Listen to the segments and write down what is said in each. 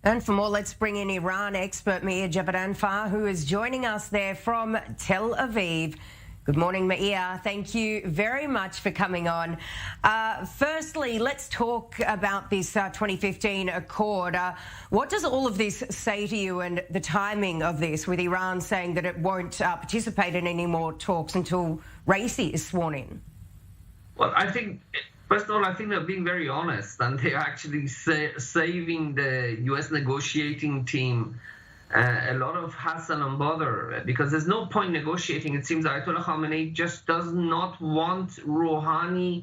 And for more, let's bring in Iran expert Meir Javedanfar, who is joining us there from Tel Aviv. Good morning, Meir. Thank you very much for coming on. Firstly, let's talk about this 2015 accord. What does all of this say to you and the timing of this, with Iran saying that it won't participate in any more talks until Raisi is sworn in? Well, I think, first of all, I think they're being very honest, and they're actually saving the U.S. negotiating team a lot of hassle and bother, because there's no point negotiating. It seems Ayatollah Khamenei just does not want Rouhani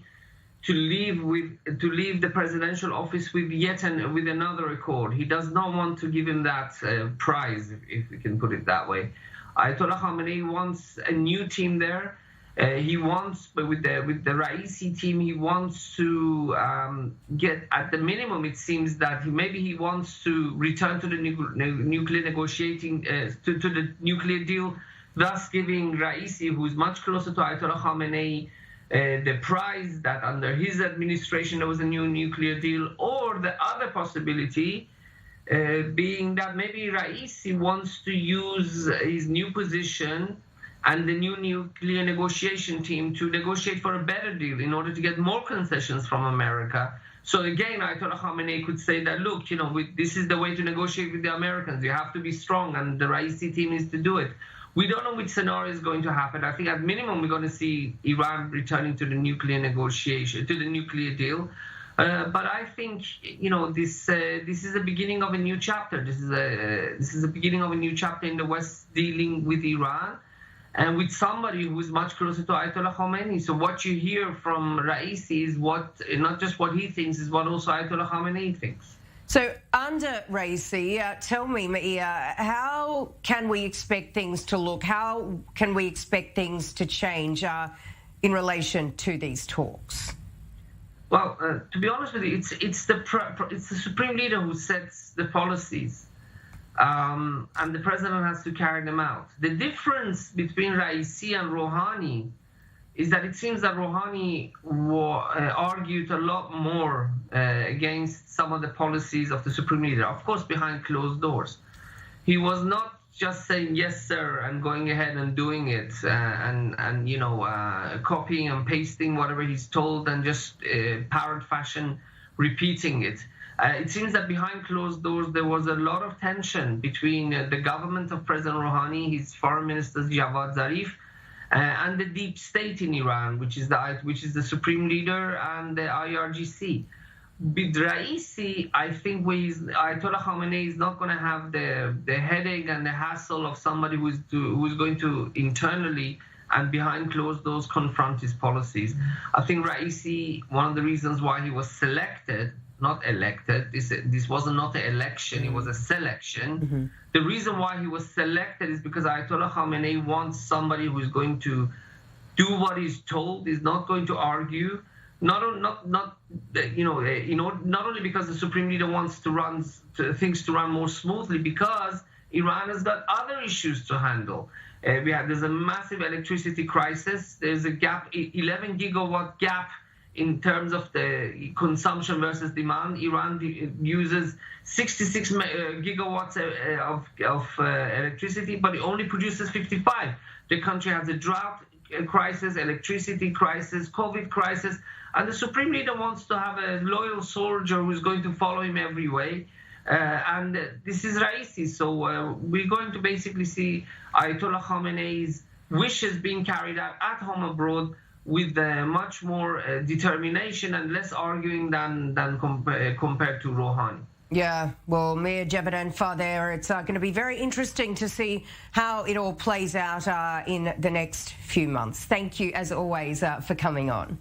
to leave the presidential office with with another accord. He does not want to give him that prize, if we can put it that way. Ayatollah Khamenei wants a new team there. He wants, but with the Raisi team, he wants to get, at the minimum, it seems that maybe he wants to return to the nuclear negotiating, to the nuclear deal, thus giving Raisi, who's much closer to Ayatollah Khamenei, the prize that under his administration there was a new nuclear deal, or the other possibility being that maybe Raisi wants to use his new position and the new nuclear negotiation team to negotiate for a better deal in order to get more concessions from America. So again, Ayatollah Khamenei could say that, look, this is the way to negotiate with the Americans. You have to be strong, and the Raisi team is to do it. We don't know which scenario is going to happen. I think at minimum we're going to see Iran returning to the nuclear negotiation, to the nuclear deal. But I think this is the beginning of a new chapter. This is the beginning of a new chapter in the West dealing with Iran, and with somebody who's much closer to Ayatollah Khamenei. So what you hear from Raisi is not just what he thinks, is what also Ayatollah Khamenei thinks. So under Raisi, tell me, Meir, how can we expect things to look? How can we expect things to change in relation to these talks? Well, to be honest with you, it's the supreme leader who sets the policies. And the president has to carry them out. The difference between Raisi and Rouhani is that it seems that Rouhani argued a lot more against some of the policies of the supreme leader, of course, behind closed doors. He was not just saying yes, sir, and going ahead and doing it, and copying and pasting whatever he's told, and just parrot fashion repeating it. It seems that behind closed doors there was a lot of tension between the government of President Rouhani, his foreign minister Javad Zarif, and the deep state in Iran, which is the supreme leader and the IRGC. With Raisi, I think Ayatollah Khamenei is not going to have the headache and the hassle of somebody who's going to internally and behind closed doors confront his policies. I think Raisi, one of the reasons why he was selected, not elected, this was not an election, it was a selection. Mm-hmm. The reason why he was selected is because Ayatollah Khamenei wants somebody who is going to do what he's told, is not going to argue, not only because the supreme leader wants things to run more smoothly, because Iran has got other issues to handle. There's a massive electricity crisis. There's a gap, 11 gigawatt gap in terms of the consumption versus demand. Iran uses 66 gigawatts of electricity, but it only produces 55. The country has a drought crisis, electricity crisis, COVID crisis, and the supreme leader wants to have a loyal soldier who's going to follow him every way. And this is Raisi. So we're going to basically see Ayatollah Khamenei's wishes being carried out at home, abroad, with much more determination and less arguing than compared to Rouhani. Yeah, well, Meir Javedanfar there, it's going to be very interesting to see how it all plays out in the next few months. Thank you, as always, for coming on.